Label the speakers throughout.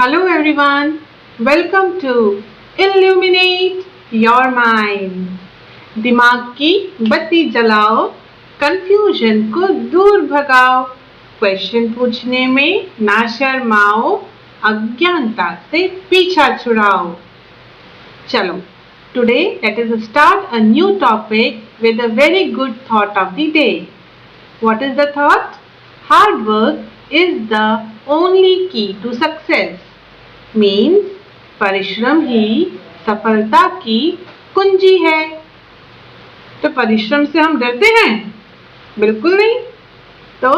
Speaker 1: Hello everyone, welcome to Illuminate Your Mind. दिमाग की बत्ती जलाओ, कंफ्यूजन को दूर भगाओ, क्वेश्चन पूछने में ना शर्माओ, अज्ञानता से पीछा छुड़ाओ. चलो, today let us start a new topic with a very good thought of the day. What is the thought? Hard work is the only key to success. Means परिश्रम ही सफलता की कुंजी है. तो परिश्रम से हम डरते हैं? बिल्कुल नहीं. तो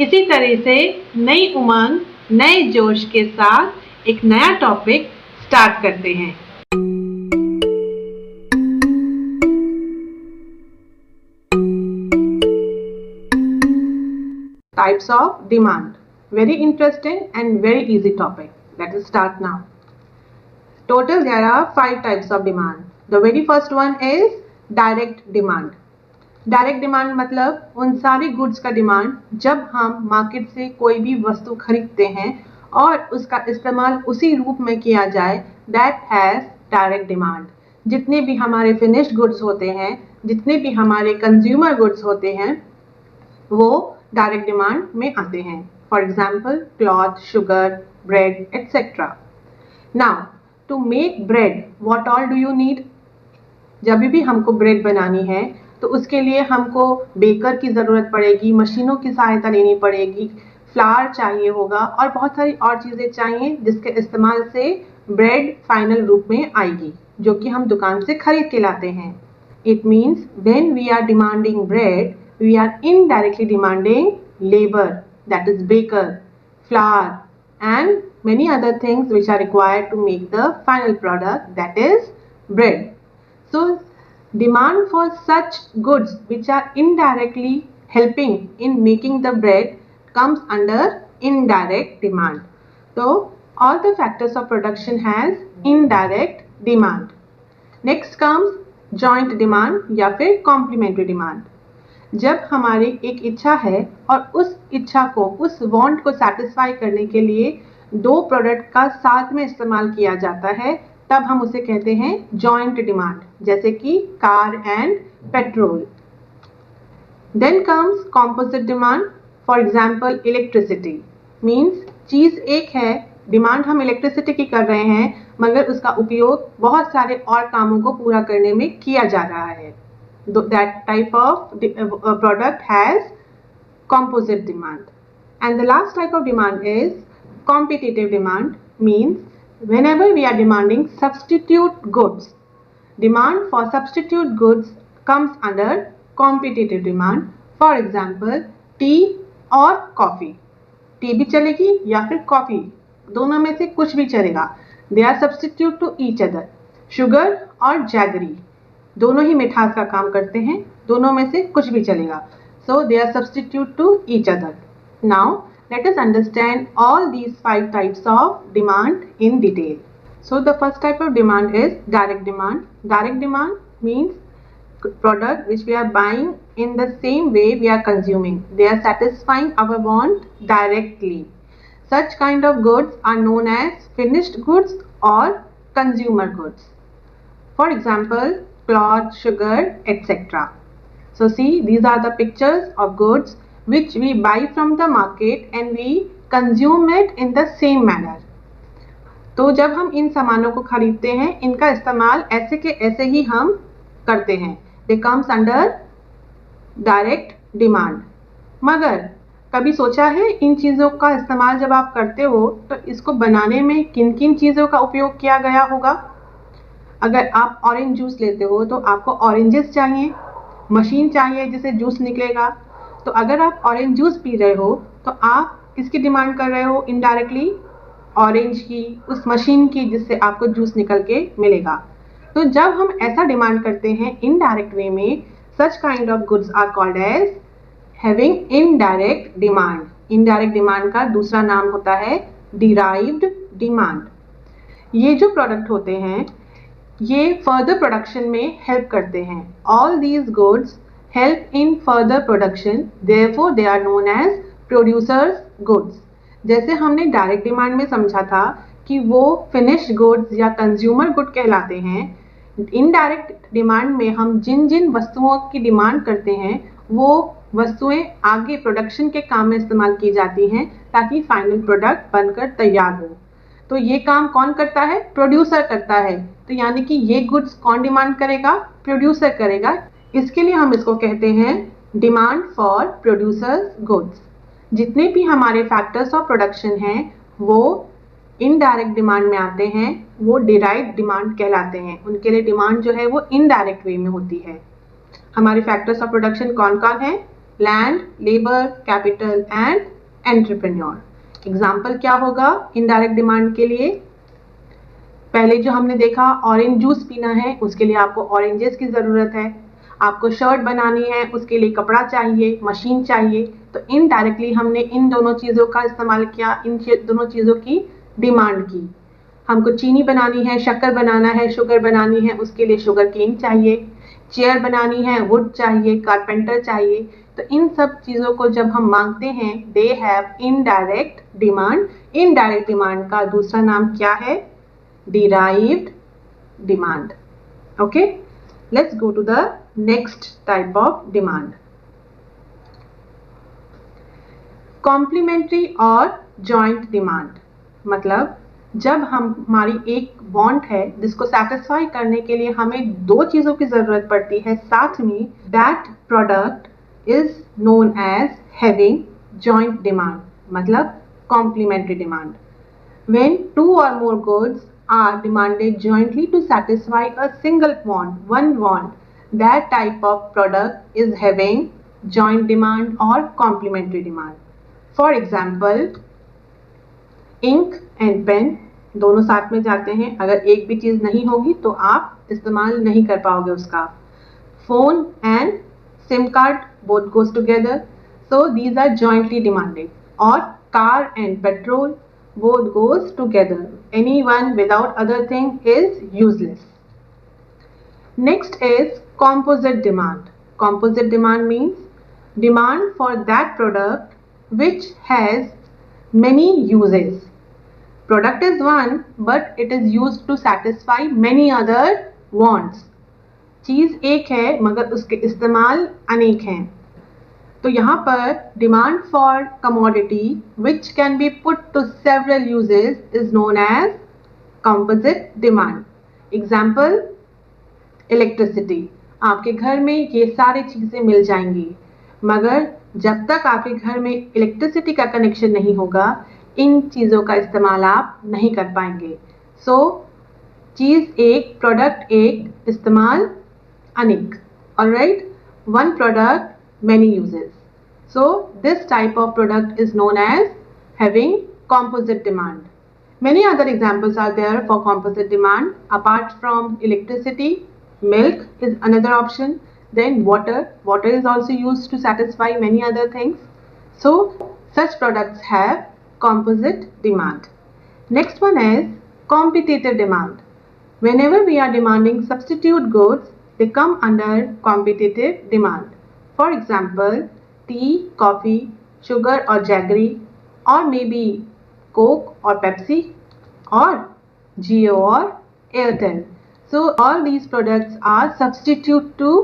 Speaker 1: इसी तरह से नई उमंग, नए जोश के साथ एक नया टॉपिक स्टार्ट करते हैं. Types of demand. Very interesting and very easy topic. Let us start now. Total there are 5 types of demand. The very first one is direct demand. Direct demand मतलब उन सारी गुड्स का demand जब हम market से कोई भी वस्तु खरीदते हैं और उसका इस्तेमाल उसी रूप में किया जाए. That has direct demand. जितने भी हमारे फिनिश्ड गुड्स होते हैं, जितने भी हमारे कंज्यूमर गुड्स होते हैं, वो डायरेक्ट डिमांड में आते हैं. For example cloth, sugar, bread etc. Now to make bread what all do you need? जब भी हमको ब्रेड बनानी है तो उसके लिए हमको बेकर की ज़रूरत पड़ेगी, मशीनों की सहायता लेनी पड़ेगी, फ्लावर चाहिए होगा और बहुत सारी और चीज़ें चाहिए जिसके इस्तेमाल से ब्रेड फाइनल रूप में आएगी, जो कि हम दुकान से खरीद के लाते हैं. It means when we are demanding bread, we are indirectly demanding labor, that is baker, flour and many other things which are required to make the final product, that is bread. So demand for such goods which are indirectly helping in making the bread comes under indirect demand. So all the factors of production has indirect demand. Next comes joint demand या फिर complementary demand. जब हमारी एक इच्छा है और उस इच्छा को, उस वांट को सेटिस्फाई करने के लिए दो प्रोडक्ट का साथ में इस्तेमाल किया जाता है, तब हम उसे कहते हैं जॉइंट डिमांड, जैसे कि car and petrol. Then comes composite demand. For example electricity. Means चीज़ एक है, डिमांड हम इलेक्ट्रिसिटी की कर रहे हैं, मगर उसका उपयोग बहुत सारे और कामों को पूरा करने में किया जा रहा है. That type of product has composite demand. And the last type of demand is competitive demand. Means whenever we are demanding substitute goods, demand for substitute goods comes under competitive demand. For example, tea और coffee. T भी चलेगी या फिर coffee, दोनों में से कुछ भी चलेगा. They are substitute to each other. Sugar और जैगरी दोनों ही मिठास का काम करते हैं, दोनों में से कुछ भी चलेगा. So they are substitute to each other. Now let us understand all these 5 types of demand in detail. So the first type of demand is direct demand. Direct demand means product which we are buying in the same way we are consuming. They are satisfying our want directly. Such kind of goods are known as finished goods or consumer goods. For example, cloth, sugar, etc. So see, these are the pictures of goods which we buy from the market and we consume it in the same manner. तो जब हम इन सामानों को खरीदते हैं, इनका इस्तेमाल ऐसे के ऐसे ही हम करते हैं. They comes under direct demand. मगर कभी सोचा है इन चीज़ों का इस्तेमाल जब आप करते हो तो इसको बनाने में किन किन चीज़ों का उपयोग किया गया होगा? अगर आप ऑरेंज जूस लेते हो तो आपको ऑरेंजेस चाहिए, मशीन चाहिए जिससे जूस निकलेगा. तो अगर आप ऑरेंज जूस पी रहे हो तो आप किसकी डिमांड कर रहे हो? इनडायरेक्टली ऑरेंज की, उस मशीन की जिससे आपको जूस निकल के मिलेगा. तो जब हम ऐसा डिमांड करते हैं इनडायरेक्ट वे में, such kind of goods are called as having indirect demand. Indirect demand का दूसरा नाम होता है डिराइव्ड डिमांड. ये जो प्रोडक्ट होते हैं ये फर्दर प्रोडक्शन में हेल्प करते हैं. All these goods help in further production, therefore they are known as producers goods. जैसे हमने डायरेक्ट डिमांड में समझा था कि वो फिनिश्ड गुड्स या कंज्यूमर गुड कहलाते हैं। इनडायरेक्ट डिमांड में हम जिन जिन वस्तुओं की डिमांड करते हैं वो वस्तुएं आगे प्रोडक्शन के काम में इस्तेमाल की जाती हैं ताकि फाइनल प्रोडक्ट बनकर तैयार हो। तो ये काम कौन करता है? प्रोड्यूसर करता है। तो यानी कि ये गुड्स कौन डिमांड करेगा? प्रोड्यूसर करेगा। इसके लिए हम इसको कहते हैं डिमांड फॉर प्रोड्यूसर्स गुड्स। जितने भी हमारे फैक्टर्स ऑफ प्रोडक्शन हैं वो इनडायरेक्ट डिमांड में आते हैं, वो डिराइव्ड डिमांड कहलाते हैं। उनके लिए डिमांड जो है वो इनडायरेक्ट वे में होती है। हमारे फैक्टर्स ऑफ प्रोडक्शन कौन कौन है? Land, labour, capital and entrepreneur. Example क्या होगा इनडायरेक्ट डिमांड के लिए? पहले जो हमने देखा ऑरेंज जूस पीना है, उसके लिए आपको ऑरेंजेस की ज़रूरत है। आपको शर्ट बनानी है, उसके लिए कपड़ा चाहिए, मशीन चाहिए। तो इनडायरेक्टली हमने इन दोनों चीज़ों का इस्तेमाल किया, इन दोनों चीज़ों की डिमांड की। हमको चीनी बनानी है, शक्कर बनाना है, शुगर बनानी है, उसके लिए शुगर केन चाहिए। चेयर बनानी है, वुड चाहिए, कारपेंटर चाहिए। तो इन सब चीज़ों को जब हम मांगते हैं they have indirect demand. Indirect demand का दूसरा नाम क्या है? Derived demand. Okay, let's go to the next type of demand. Complementary और जॉइंट डिमांड, मतलब जब हमारी एक वांट है जिसको सेटिस्फाई करने के लिए हमें दो चीज़ों की ज़रूरत पड़ती है साथ में, that product is known as having joint demand, मतलब complementary demand. When two or more goods are demanded jointly to satisfy a single want, one want, that type of product is having joint demand or complementary demand. For example, ink and pen दोनों साथ में जाते हैं। अगर एक भी चीज़ नहीं होगी तो आप इस्तेमाल नहीं कर पाओगे उसका। Phone and SIM card both goes together, so these are jointly demanded. Or car and petrol both goes together. Anyone without other thing is useless. Next is composite demand. Composite demand means demand for that product which has many uses. Product is one, but it is used to satisfy many other wants. चीज़ एक है मगर उसके इस्तेमाल अनेक हैं। तो यहाँ पर demand for commodity which can be put to several uses is known as composite demand. Example, electricity. आपके घर में ये सारी चीज़ें मिल जाएंगी मगर जब तक आपके घर में इलेक्ट्रिसिटी का कनेक्शन नहीं होगा इन चीज़ों का इस्तेमाल आप नहीं कर पाएंगे। सो चीज़ एक, प्रोडक्ट एक, इस्तेमाल अनेक। Alright, one product, many uses. So this type of product is known as having composite demand. Many other examples are there for composite demand. Apart from electricity, milk is another option. Then water. Water is also used to satisfy many other things. So such products have composite demand. Next one is competitive demand. Whenever we are demanding substitute goods, they come under competitive demand. For example, tea, coffee, sugar or jaggery, or maybe Coke or Pepsi, or Jio or Airtel. So all these products are substitute to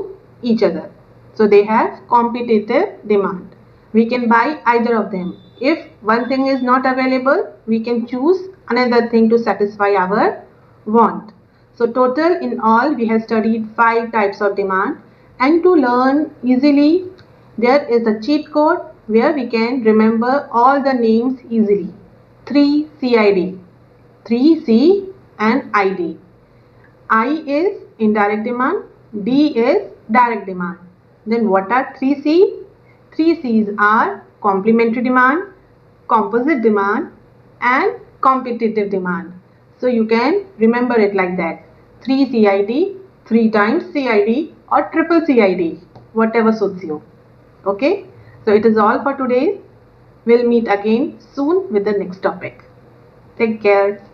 Speaker 1: each other. So they have competitive demand. We can buy either of them. If one thing is not available, we can choose another thing to satisfy our want. So total in all we have studied 5 types of demand, and to learn easily there is a cheat code where we can remember all the names easily. 3 CID, 3C and ID. I is indirect demand, D is direct demand. Then what are 3C? 3 C's are complementary demand, composite demand and competitive demand. So you can remember it like that. 3 CID, 3 times CID or triple CID, whatever suits you. Okay, so it is all for today. We'll meet again soon with the next topic. Take care.